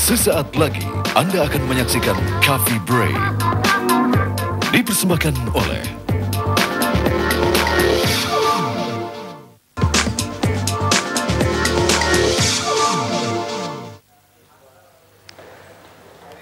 Sesaat lagi Anda akan menyaksikan Coffee Break. Dipersembahkan oleh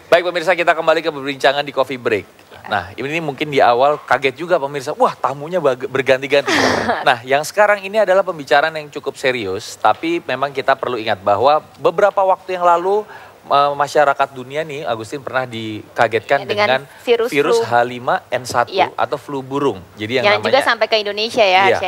Baik pemirsa, kita kembali ke perbincangan di Coffee Break. Nah, ini mungkin di awal kaget juga pemirsa. Wah, tamunya berganti-ganti. Nah, yang sekarang ini adalah pembicaraan yang cukup serius. Tapi memang kita perlu ingat bahwa beberapa waktu yang lalu masyarakat dunia nih, Agustin pernah dikagetkan dengan virus H5N1 atau flu burung. Jadi yang namanya, juga sampai ke Indonesia ya,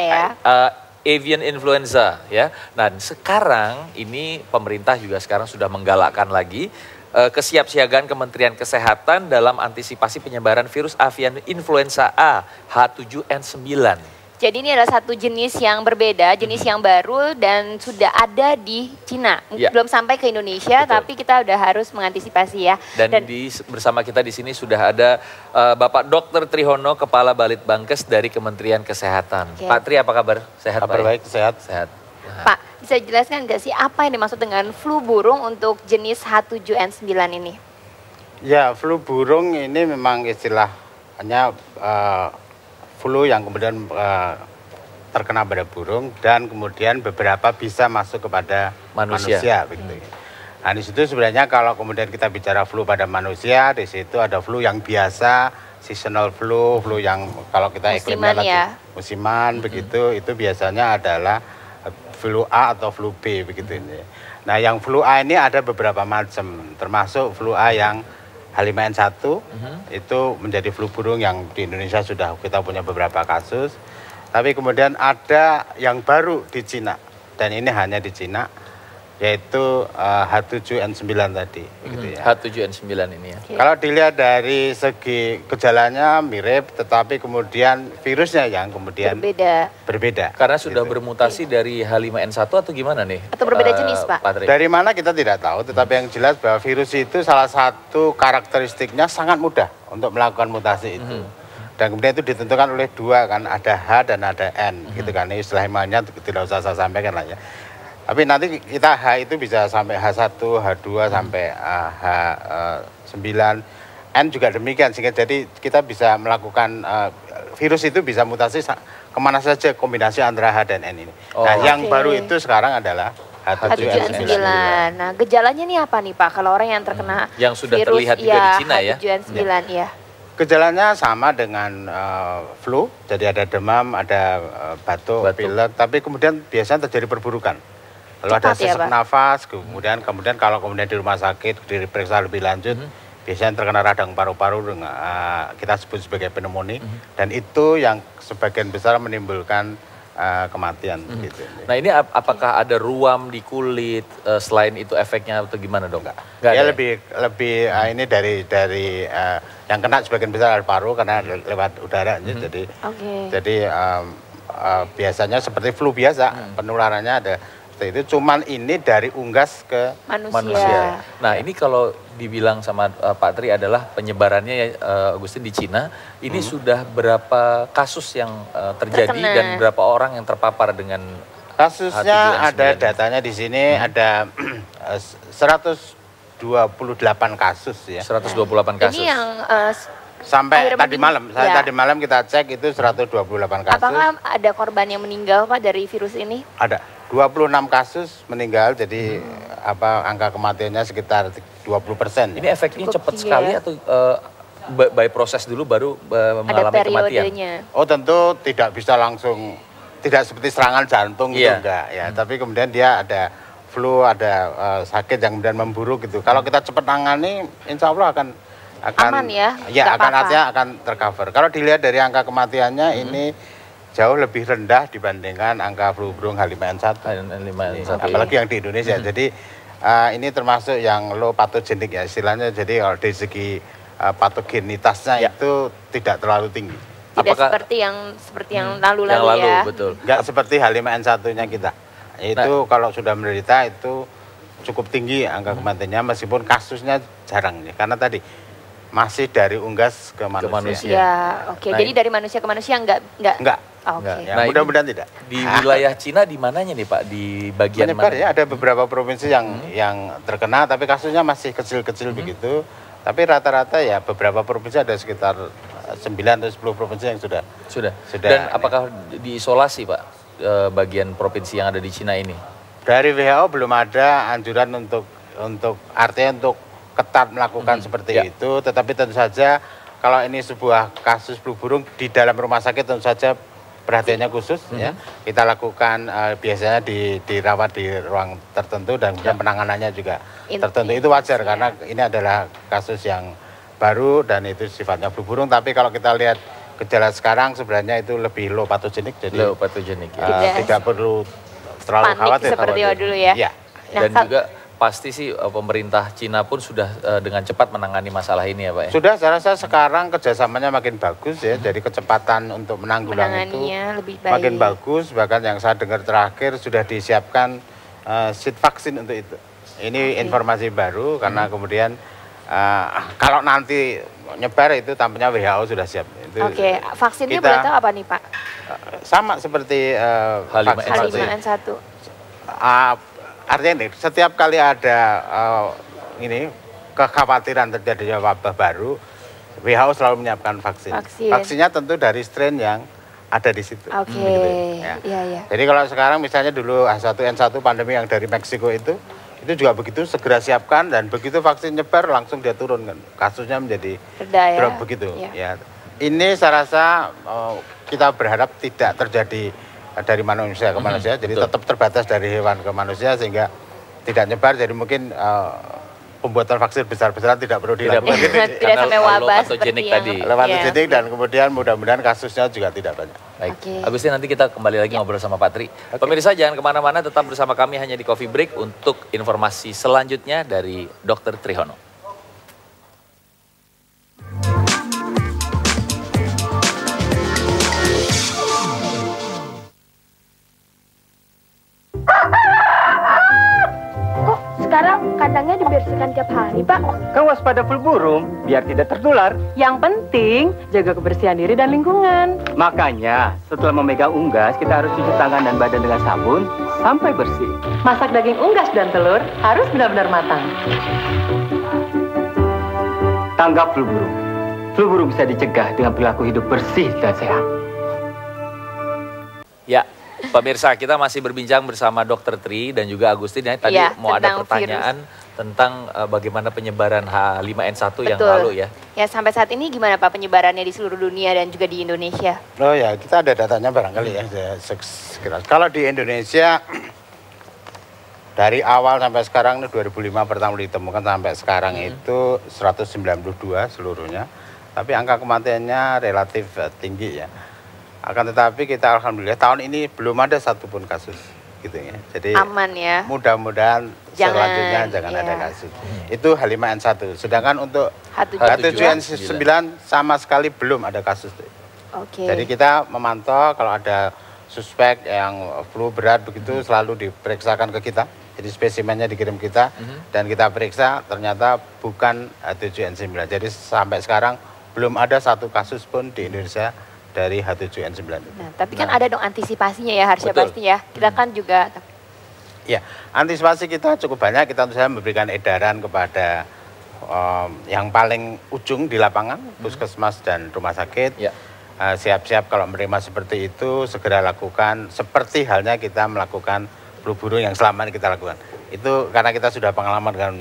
avian influenza ya. Nah, sekarang ini pemerintah juga sekarang sudah menggalakkan lagi kesiapsiagaan Kementerian Kesehatan dalam antisipasi penyebaran virus avian influenza A H7N9. Jadi ini adalah satu jenis yang berbeda, jenis yang baru dan sudah ada di Cina. Belum sampai ke Indonesia, tapi kita udah harus mengantisipasi ya. Dan bersama kita di sini sudah ada Bapak Dr. Trihono, Kepala Balitbangkes dari Kementerian Kesehatan. Pak Tri, apa kabar? Sehat? Kabar baik, sehat. Sehat. Pak, bisa jelaskan nggak sih apa yang dimaksud dengan flu burung untuk jenis H7N9 ini? Ya, flu burung ini memang istilahnya flu yang kemudian terkena pada burung dan kemudian beberapa bisa masuk kepada manusia begitu. Nah, di situ sebenarnya kalau kemudian kita bicara flu pada manusia, di situ ada flu yang biasa, seasonal flu, flu yang kalau kita iklimnya lagi musiman begitu, itu biasanya adalah flu A atau flu B begitu ini. Nah, yang flu A ini ada beberapa macam, termasuk flu A yang H5N1 itu menjadi flu burung yang di Indonesia sudah kita punya beberapa kasus. Tapi kemudian ada yang baru di Cina dan ini hanya di Cina, yaitu H7N9 tadi. Begitu ya. H7N9 ini ya. Kalau dilihat dari segi gejalanya mirip, tetapi kemudian virusnya yang kemudian berbeda. Karena sudah bermutasi dari H5N1 atau gimana nih? Atau berbeda jenis, Pak? Dari mana kita tidak tahu, tetapi yang jelas bahwa virus itu salah satu karakteristiknya sangat mudah untuk melakukan mutasi itu. Dan kemudian itu ditentukan oleh dua kan, ada H dan ada N, gitu kan. Ini istilah ilmiahnya tidak usah saya sampaikan lah ya. Tapi nanti kita H itu bisa sampai H1, H2 sampai H9, N juga demikian. Sehingga jadi kita bisa melakukan, virus itu bisa mutasi kemana saja kombinasi antara H dan N ini. Nah, yang baru itu sekarang adalah H7N9. Nah, gejalanya nih apa nih Pak? Kalau orang yang terkena yang sudah virus, terlihat juga di Cina ya? H7N9 ya. Gejalanya sama dengan flu, jadi ada demam, ada batuk, pilek, tapi kemudian biasanya terjadi perburukan. Lalu ada sesak nafas, kemudian kalau di rumah sakit diperiksa lebih lanjut, biasanya terkena radang paru-paru dengan kita sebut sebagai pneumonia, dan itu yang sebagian besar menimbulkan kematian. Gitu. Nah, ini apakah ada ruam di kulit selain itu efeknya atau gimana dong? Enggak ya, lebih ini dari yang kena sebagian besar adalah paru karena lewat udara, jadi biasanya seperti flu biasa, penularannya ada. Itu cuman ini dari unggas ke manusia. Nah, ini kalau dibilang sama Pak Tri adalah penyebarannya Agustin di Cina, ini sudah berapa kasus yang terjadi dan berapa orang yang terpapar dengan kasusnya? Ada datanya di sini, ada 128 kasus ya. 128 kasus. Ini yang sampai tadi malam, tadi malam kita cek itu 128 kasus. Apakah ada korban yang meninggal Pak dari virus ini? Ada. 26 kasus meninggal, jadi angka kematiannya sekitar 20%. Ini efeknya cepat sekali atau by proses dulu baru mengalami kematian? Oh, tentu tidak bisa langsung, tidak seperti serangan jantung gitu enggak ya. Tapi kemudian dia ada flu, ada sakit yang kemudian memburuk gitu. Kalau kita cepat tangani, insya Allah akan aman ya? Ya, artinya akan tercover. Kalau dilihat dari angka kematiannya ini jauh lebih rendah dibandingkan angka flu burung H5N1. Apalagi yang di Indonesia. Jadi ini termasuk yang low patogenik ya istilahnya. Jadi kalau dari segi patogenitasnya itu tidak terlalu tinggi. Tidak seperti yang lalu-lalu ya. Betul. Enggak seperti H5N1-nya kita. Itu kalau sudah menderita itu cukup tinggi angka kematiannya meskipun kasusnya jarang ya. Karena tadi masih dari unggas ke manusia. Ya, oke. Jadi dari manusia ke manusia enggak Oke. Ya, Nah, mudah-mudahan tidak. Di wilayah Cina di mananya nih Pak? Di bagian Menyebar mana? ya, ada beberapa provinsi yang terkena, tapi kasusnya masih kecil-kecil begitu. Tapi rata-rata ya beberapa provinsi ada sekitar 9 atau 10 provinsi yang sudah. Sudah. Sudah. Dan apakah diisolasi Pak bagian provinsi yang ada di Cina ini? Dari WHO belum ada anjuran artinya untuk ketat melakukan seperti ya. itu. Tetapi tentu saja kalau ini sebuah kasus flu burung di dalam rumah sakit tentu saja perhatiannya khusus ya. Kita lakukan biasanya dirawat di ruang tertentu dan kemudian penanganannya juga tertentu. Itu wajar karena ini adalah kasus yang baru dan itu sifatnya flu burung. Tapi kalau kita lihat gejala sekarang sebenarnya itu lebih low pathogenik, jadi Low pathogenik ya. tidak perlu terlalu Panik khawatir. seperti dulu ya. Ya. Nah, Dan juga pasti sih pemerintah Cina pun sudah dengan cepat menangani masalah ini ya Pak ya. Sudah, saya rasa sekarang kerjasamanya makin bagus ya. Jadi kecepatan untuk menanggulangi itu Menanganinya lebih baik. makin bagus. Bahkan yang saya dengar terakhir sudah disiapkan seed vaksin untuk itu. Ini informasi baru karena kemudian kalau nanti nyebar itu tampaknya WHO sudah siap. Oke, vaksinnya kita- boleh tahu apa nih Pak? Sama seperti H5N1. H5N1. Artinya nih, setiap kali ada ini kekhawatiran terjadinya wabah baru, WHO selalu menyiapkan vaksin. Vaksinnya tentu dari strain yang ada di situ. Oke, ya. iya iya. Jadi kalau sekarang misalnya dulu H1N1 pandemi yang dari Meksiko itu juga begitu segera siapkan dan begitu vaksin nyebar langsung dia turunkan. Kasusnya menjadi Reda ya. drop begitu. Iya. Ya. Ini saya rasa kita berharap tidak terjadi dari manusia ke manusia, jadi betul. tetap terbatas dari hewan ke manusia sehingga tidak nyebar. Jadi mungkin pembuatan vaksin besar-besaran tidak perlu dilakukan. Tidak Karena sampai low wabah pathogenik seperti yang tadi. Lewat Iya. titik dan kemudian mudah-mudahan kasusnya juga tidak banyak. Baik, Oke. habis ini nanti kita kembali lagi ngobrol sama Pak Tri. Pemirsa jangan kemana-mana, tetap bersama kami hanya di Coffee Break untuk informasi selanjutnya dari Dr. Trihono. Kok sekarang kandangnya dibersihkan tiap hari, Pak? Kan waspada flu burung, biar tidak tertular. Yang penting, jaga kebersihan diri dan lingkungan. Makanya, setelah memegang unggas, kita harus cuci tangan dan badan dengan sabun sampai bersih. Masak daging unggas dan telur harus benar-benar matang. Tanggap flu burung. Flu burung bisa dicegah dengan perilaku hidup bersih dan sehat. Ya, pemirsa kita masih berbincang bersama Dr. Tri dan juga Agustin ya. Tadi Ya, mau ada tentang pertanyaan tentang bagaimana penyebaran H5N1 yang Betul. lalu ya. Ya sampai saat ini gimana Pak penyebarannya di seluruh dunia dan juga di Indonesia? Oh ya, kita ada datanya barangkali ya. Sekira. Kalau di Indonesia dari awal sampai sekarang 2005 pertama ditemukan sampai sekarang itu 192 seluruhnya. Tapi angka kematiannya relatif tinggi ya. Akan tetapi kita alhamdulillah tahun ini belum ada satupun kasus gitu ya. Jadi Aman ya. mudah-mudahan selanjutnya jangan iya. ada kasus. Itu H5N1. Sedangkan untuk H7N9. H7N9 sama sekali belum ada kasus. Oke. Jadi kita memantau kalau ada suspek yang flu berat begitu selalu diperiksakan ke kita. Jadi spesimennya dikirim kita dan kita periksa ternyata bukan H7N9. Jadi sampai sekarang belum ada satu kasus pun di Indonesia dari H7N9 itu. Nah, tapi kan ada dong antisipasinya ya harusnya Betul. pasti ya. Kita kan juga Ya, antisipasi kita cukup banyak. Kita tentu saja memberikan edaran kepada yang paling ujung di lapangan, puskesmas dan rumah sakit. Ya. Siap-siap kalau menerima seperti itu, segera lakukan. Seperti halnya kita melakukan flu burung yang selama ini kita lakukan. Itu karena kita sudah pengalaman dengan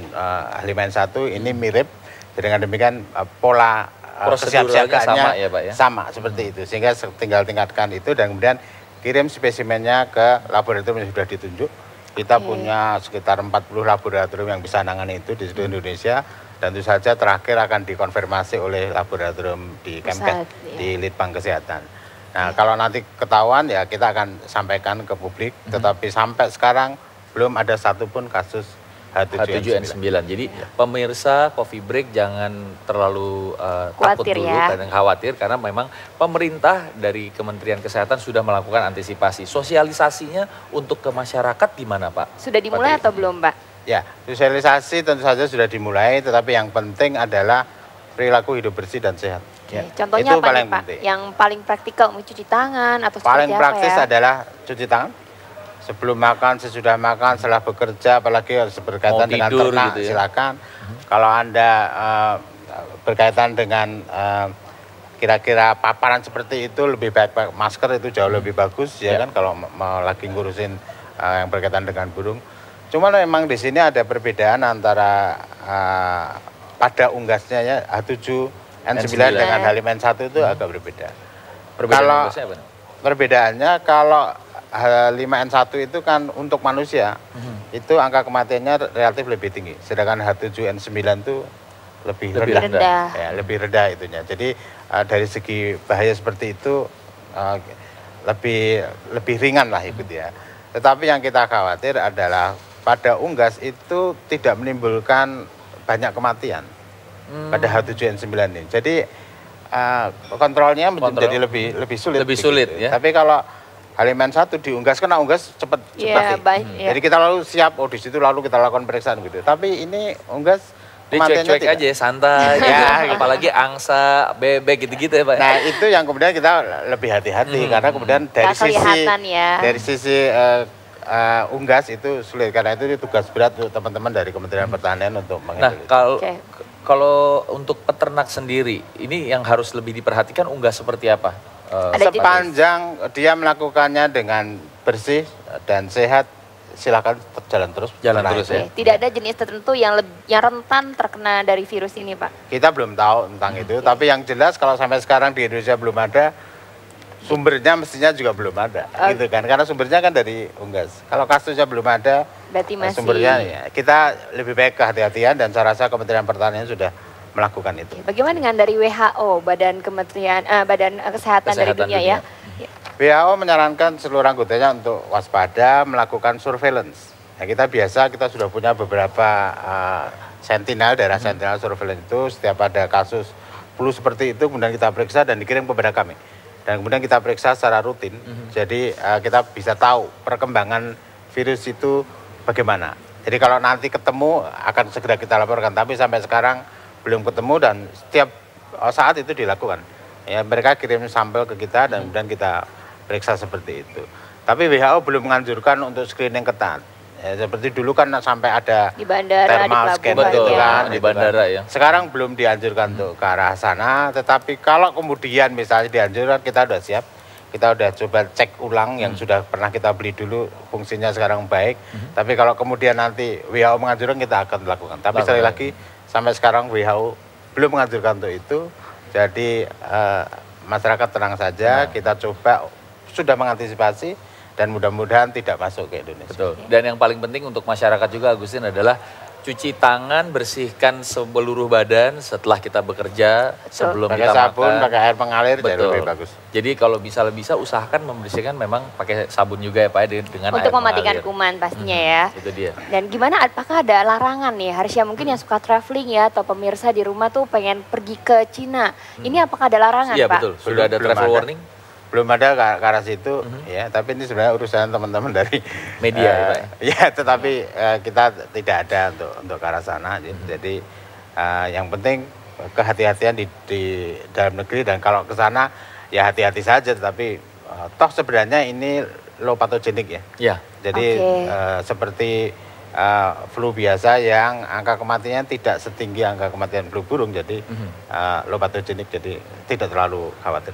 H5N1, ini mirip. Dengan demikian pola Proseduralnya kesiapsiagaannya sama ya, Pak, ya? sama seperti itu. Sehingga tinggal tingkatkan itu dan kemudian kirim spesimennya ke laboratorium yang sudah ditunjuk. Kita punya sekitar 40 laboratorium yang bisa nangani itu di seluruh Indonesia. Dan tentu saja terakhir akan dikonfirmasi oleh laboratorium di Kemkes, Pusat, ya. di Litbang Kesehatan. Nah, kalau nanti ketahuan ya kita akan sampaikan ke publik. Tetapi sampai sekarang belum ada satupun kasus H7N9. H7N9. Jadi pemirsa Coffee Break jangan terlalu takut Khawatir dulu, ya. kadang khawatir karena memang pemerintah dari Kementerian Kesehatan sudah melakukan antisipasi. Sosialisasinya untuk ke masyarakat di mana Pak? sudah dimulai Pak Tri? atau belum Pak? Ya, sosialisasi tentu saja sudah dimulai, tetapi yang penting adalah perilaku hidup bersih dan sehat. Oke, contohnya Itu apa paling nih Pak? penting. Yang paling praktikal mencuci tangan atau Paling seperti praktis apa ya? adalah cuci tangan. Sebelum makan, sesudah makan, setelah bekerja, apalagi harus berkaitan Mau dengan tidur ternak, gitu ya. silakan. Kalau Anda berkaitan dengan kira-kira paparan seperti itu, lebih baik pakai masker, itu jauh lebih bagus ya kan kalau mau lagi ngurusin yang berkaitan dengan burung. Cuman memang di sini ada perbedaan antara pada unggasnya ya H7N9 dengan H5N1 itu agak berbeda. Perbedaan Kalau unggasnya apa nih? perbedaannya kalau H5N1 itu kan untuk manusia itu angka kematiannya relatif lebih tinggi, sedangkan H7N9 itu lebih rendah. Ya, lebih rendah itunya. Jadi dari segi bahaya seperti itu lebih ringan lah itu ya. Tetapi yang kita khawatir adalah pada unggas itu tidak menimbulkan banyak kematian pada H7N9 ini. Jadi kontrolnya menjadi lebih sulit. Lebih sulit ya. Tapi kalau H5N1 diunggas, kena unggas cepat Iya, baik. Jadi kita lalu siap, di situ lalu kita lakukan pemeriksaan gitu. Tapi ini unggas Dia cuek-cuek aja, santai gitu. Apalagi angsa, bebek gitu-gitu ya Pak. Nah itu yang kemudian kita lebih hati-hati karena kemudian dari sisi unggas itu sulit, karena itu tugas berat untuk teman-teman dari Kementerian Pertanian untuk mengendalikan. Nah kalau untuk peternak sendiri, ini yang harus lebih diperhatikan unggas seperti apa? Sepanjang dia melakukannya dengan bersih dan sehat, silakan jalan terus. Jalan terus ya. Tidak ada jenis tertentu yang rentan terkena dari virus ini Pak? Kita belum tahu tentang itu, tapi yang jelas kalau sampai sekarang di Indonesia belum ada, sumbernya mestinya juga belum ada, gitu kan? Karena sumbernya kan dari unggas. Kalau kasusnya belum ada, berarti masih sumbernya ya. Kita lebih baik kehati-hatian dan saya rasa Kementerian Pertanian sudah melakukan itu. Bagaimana dengan dari WHO, Badan Kesehatan dari Dunia ya? WHO menyarankan seluruh anggotanya untuk waspada, melakukan surveillance. Ya, kita sudah punya beberapa sentinel, daerah sentinel surveillance itu. Setiap ada kasus flu seperti itu, kemudian kita periksa dan dikirim kepada kami. Dan kemudian kita periksa secara rutin. Jadi kita bisa tahu perkembangan virus itu bagaimana. Jadi kalau nanti ketemu akan segera kita laporkan. Tapi sampai sekarang belum ketemu dan setiap saat itu dilakukan. Ya, mereka kirim sampel ke kita dan kemudian kita periksa seperti itu. Tapi WHO belum menganjurkan untuk screening ketat. Ya, seperti dulu kan sampai ada di bandara, thermal di scan pelabuhan, gitu kan, di bandara ya. Sekarang belum dianjurkan untuk ke arah sana, tetapi kalau kemudian misalnya dianjurkan, kita sudah siap. Kita sudah coba cek ulang yang sudah pernah kita beli dulu, fungsinya sekarang baik. Tapi kalau kemudian nanti WHO menganjurkan, kita akan melakukan. Tapi sekali lagi sampai sekarang WHO belum menganjurkan untuk itu. Jadi masyarakat tenang saja, kita coba sudah mengantisipasi dan mudah-mudahan tidak masuk ke Indonesia. Betul. Dan yang paling penting untuk masyarakat juga Agustin adalah cuci tangan, bersihkan seluruh badan setelah kita bekerja, sebelum pakai kita sabun, makan. pakai air mengalir, jadi Betul. lebih bagus. Jadi kalau bisa usahakan membersihkan memang pakai sabun juga ya Pak ya, dengan untuk air mematikan mengalir. kuman pastinya ya. Itu dia. Dan gimana, apakah ada larangan nih Harsya mungkin yang suka traveling ya atau pemirsa di rumah tuh pengen pergi ke Cina. Ini apakah ada larangan Iya Pak? betul, sudah ada Belum travel ada. warning? Belum ada ke arah situ, ya. Tapi ini sebenarnya urusan teman-teman dari Media ya, Pak? Ya, tetapi kita tidak ada untuk ke arah sana. Jadi yang penting kehati-hatian di dalam negeri, dan kalau ke sana ya hati-hati saja. Tetapi toh sebenarnya ini low patogenik ya. Ya. Jadi seperti flu biasa yang angka kematiannya tidak setinggi angka kematian flu burung. Jadi low patogenik, jadi tidak terlalu khawatir.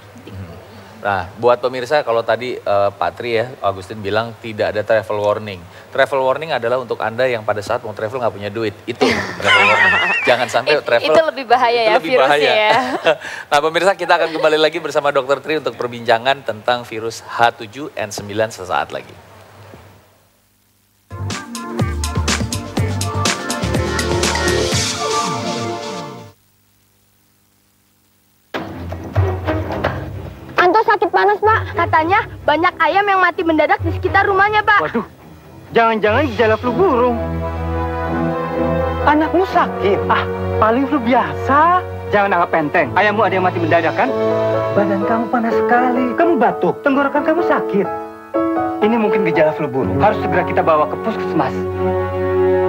Nah, buat pemirsa, kalau tadi Pak Tri ya, Agustin bilang tidak ada travel warning. Travel warning adalah untuk Anda yang pada saat mau travel nggak punya duit. Itu travel warning. Jangan sampai travel. Itu lebih bahaya ya, lebih virusnya bahaya. ya. Nah, pemirsa, kita akan kembali lagi bersama Dr. Tri untuk perbincangan tentang virus H7N9 sesaat lagi. Anto sakit panas, Pak. Katanya banyak ayam yang mati mendadak di sekitar rumahnya, Pak. Waduh, jangan-jangan gejala flu burung. Anakmu sakit? Paling flu biasa. Jangan anggap enteng. Ayammu ada yang mati mendadak kan? Badan kamu panas sekali. Kamu batuk. Tenggorokan kamu sakit. Ini mungkin gejala flu burung. Harus segera kita bawa ke puskesmas.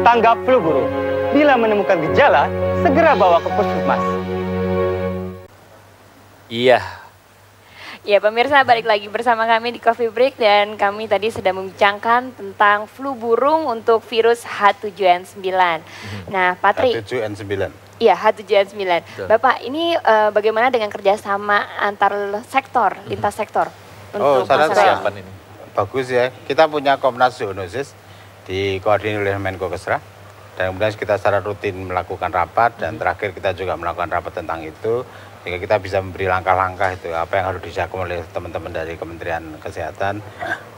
Tanggap flu burung. Bila menemukan gejala, segera bawa ke puskesmas. Iya. Ya pemirsa, balik lagi bersama kami di Coffee Break dan kami tadi sudah membincangkan tentang flu burung untuk virus H7N9. Nah, Patri. H7N9. Iya, H7N9. Bapak, ini bagaimana dengan kerjasama antar sektor, lintas sektor? Oh, saya Persiapan ini. bagus ya. Kita punya Komnas Zoonosis dikoordinir oleh Menko Kesra. Dan kemudian kita secara rutin melakukan rapat dan terakhir kita juga melakukan rapat tentang itu. Sehingga kita bisa memberi langkah-langkah itu apa yang harus disiapkan oleh teman-teman dari Kementerian Kesehatan,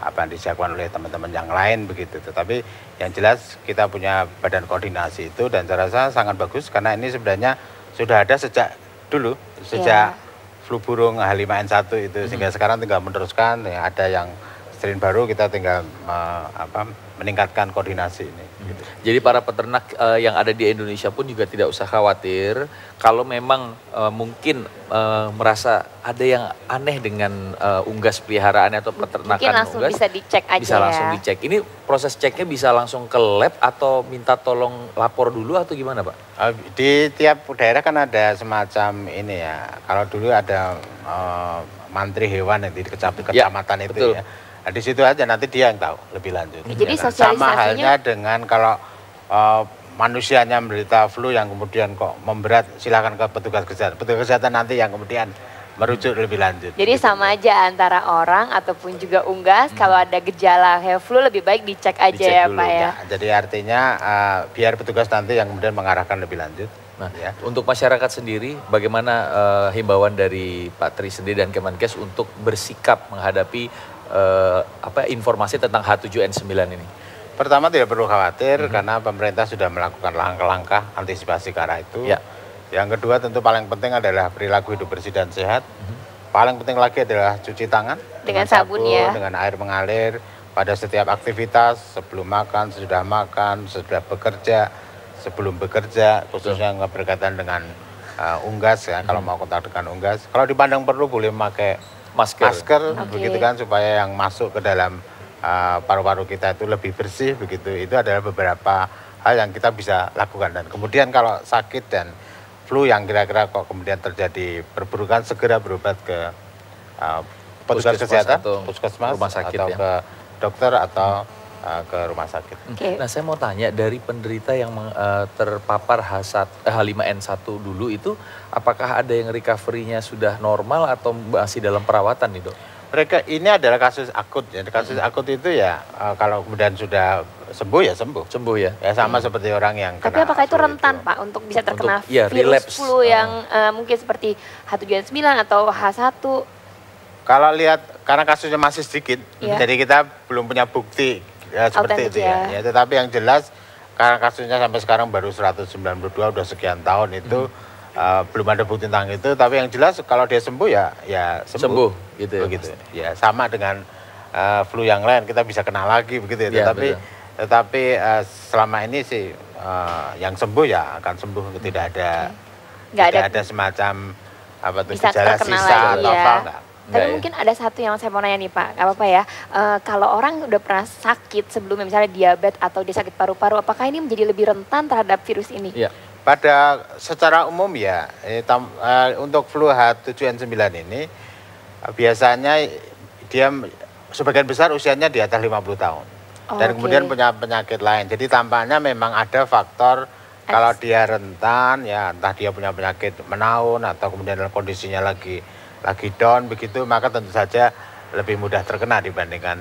apa yang disiapkan oleh teman-teman yang lain begitu. Tetapi yang jelas kita punya badan koordinasi itu dan saya rasa sangat bagus karena ini sebenarnya sudah ada sejak dulu, sejak flu burung H5N1 itu sehingga sekarang tinggal meneruskan, ya, ada yang strain baru kita tinggal meningkatkan koordinasi ini. Gitu. Jadi para peternak yang ada di Indonesia pun juga tidak usah khawatir kalau memang mungkin merasa ada yang aneh dengan unggas peliharaannya atau peternakan mungkin langsung unggas. Bisa dicek aja bisa langsung dicek. Ini proses ceknya bisa langsung ke lab atau minta tolong lapor dulu atau gimana Pak? Di tiap daerah kan ada semacam ini ya. Kalau dulu ada mantri hewan yang di kecamatan itu betul. ya. Nah, di situ aja nanti dia yang tahu lebih lanjut. Jadi ya, sama halnya dengan kalau manusianya menderita flu yang kemudian kok memberat, silakan ke petugas kesehatan. Petugas kesehatan nanti yang kemudian merujuk lebih lanjut. Jadi gitu. sama aja antara orang ataupun juga unggas, kalau ada gejala kayak flu lebih baik dicek aja Dicek ya dulu, Pak ya. ya. Jadi artinya biar petugas nanti yang kemudian mengarahkan lebih lanjut. Nah, ya. untuk masyarakat sendiri, bagaimana himbauan dari Pak Tri sendiri dan Kemenkes untuk bersikap menghadapi informasi tentang H7N9 ini? Pertama tidak perlu khawatir karena pemerintah sudah melakukan langkah-langkah antisipasi ke arah itu. Ya. Yang kedua tentu paling penting adalah perilaku hidup bersih dan sehat. Paling penting lagi adalah cuci tangan Dengan sabun ya. dengan air mengalir pada setiap aktivitas, sebelum makan, sesudah bekerja, sebelum bekerja, khususnya yang berkaitan dengan unggas ya, kalau mau kontak dengan unggas. Kalau dipandang perlu boleh memakai masker begitu kan supaya yang masuk ke dalam paru-paru kita itu lebih bersih begitu. Itu adalah beberapa hal yang kita bisa lakukan dan kemudian kalau sakit dan flu yang kira-kira kok kemudian terjadi perburukan segera berobat ke petugas kesehatan, puskesmas rumah sakit atau ya. ke dokter atau ke rumah sakit. Okay. Nah saya mau tanya dari penderita yang terpapar H5N1 dulu itu apakah ada yang recovery-nya sudah normal atau masih dalam perawatan nih Dok? Mereka ini adalah kasus akut ya. Kasus akut itu ya kalau kemudian sudah sembuh ya sembuh. Sembuh ya? Ya sama seperti orang yang Tapi kena apakah itu flu rentan Pak untuk bisa terkena virus relapse. flu yang mungkin seperti H7N9 atau H1? Kalau lihat karena kasusnya masih sedikit, jadi kita belum punya bukti seperti itu ya. Tetapi yang jelas karena kasusnya sampai sekarang baru 192 udah sekian tahun itu belum ada bukti tentang itu. Tapi yang jelas kalau dia sembuh ya sembuh gitu ya. Begitu. Ya sama dengan flu yang lain kita bisa kena lagi begitu ya. Tetapi selama ini sih yang sembuh ya akan sembuh, tidak ada semacam apa tuh gejala sisa atau apa enggak. Tapi mungkin ada satu yang saya mau nanya nih Pak, nggak apa-apa ya. Kalau orang udah pernah sakit sebelumnya, misalnya diabetes atau dia sakit paru-paru, apakah ini menjadi lebih rentan terhadap virus ini? Iya. Pada secara umum ya, untuk flu H7N9 ini biasanya dia sebagian besar usianya di atas 50 tahun. Dan kemudian punya penyakit lain. Jadi tampaknya memang ada faktor kalau dia rentan, ya entah dia punya penyakit menaun atau kemudian kondisinya lagi down begitu, maka tentu saja lebih mudah terkena dibandingkan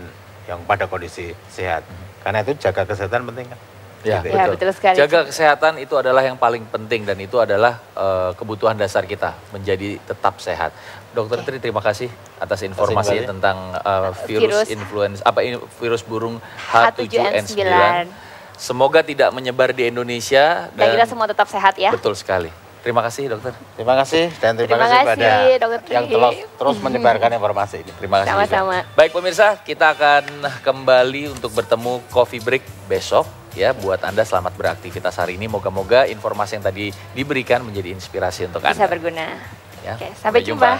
yang pada kondisi sehat. Karena itu jaga kesehatan penting kan? Ya, gitu. Ya, betul sekali. Jaga kesehatan itu adalah yang paling penting dan itu adalah kebutuhan dasar kita menjadi tetap sehat. Dokter Tri, terima kasih atas informasi tentang virus burung H7N9. Semoga tidak menyebar di Indonesia dan kita semua tetap sehat ya. Betul sekali. Terima kasih dokter. Terima kasih dan terima kasih pada yang terus menyebarkan informasi ini. Terima kasih. Sama-sama. Baik pemirsa, kita akan kembali untuk bertemu Coffee Break besok. Ya, buat Anda selamat beraktivitas hari ini. Moga-moga informasi yang tadi diberikan menjadi inspirasi untuk Anda. Bisa berguna. Ya, Oke, sampai jumpa.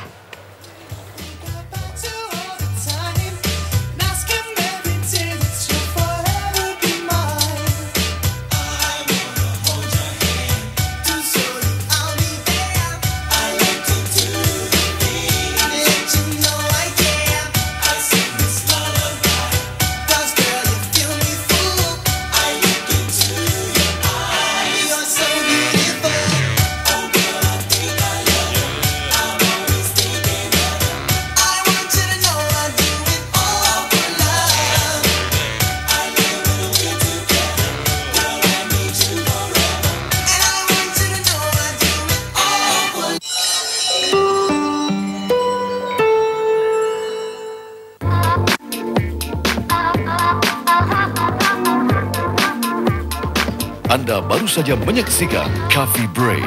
Anda baru saja menyaksikan Coffee Break.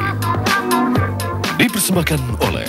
Dipersembahkan oleh